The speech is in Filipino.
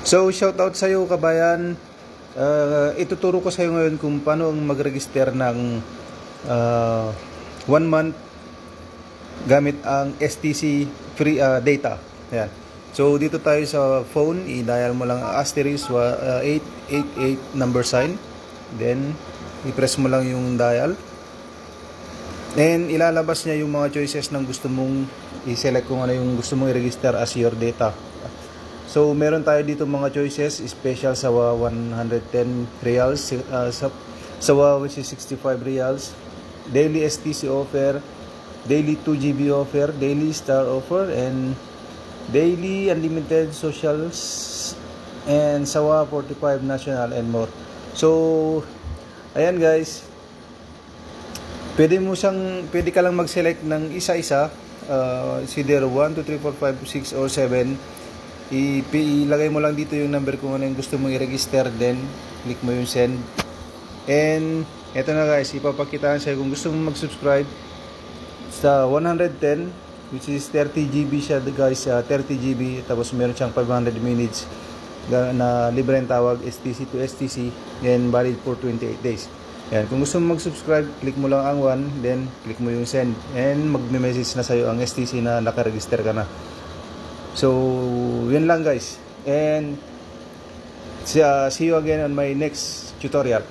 So, shoutout sa iyo kabayan. Ituturo ko sa iyo ngayon kung paano mag-register ng 1 month gamit ang STC free data. Ayan. So, dito tayo sa phone, i-dial mo lang asterisk 888 number sign. Then, i-press mo lang yung dial. And ilalabas niya yung mga choices ng gusto mong i-select kung ano yung gusto mong i-register as your data. So, meron tayo dito mga choices, special sa 110 reals, sa which is 65 reals, daily STC offer, daily 2 GB offer, daily star offer, and daily unlimited socials, and sawa 45 national and more. So, ayan guys, pwede ka lang mag-select ng isa-isa, either 1, 2, 3, 4, 5, 6, or 7. Ilagay mo lang dito yung number kung ano yung gusto mong i-register, then click mo yung send. And eto na guys, ipapakita sa kung gusto mong mag-subscribe sa 110, which is 30 GB siya guys, 30 GB, tapos meron siyang 500 minutes na libreng tawag STC to STC, and valid for 28 days. Yan, kung gusto mong mag-subscribe, click mo lang ang 1, then click mo yung send, and magme-message na sa'yo ang STC na naka-register ka na. So, yun lang guys. And see you again on my next tutorial.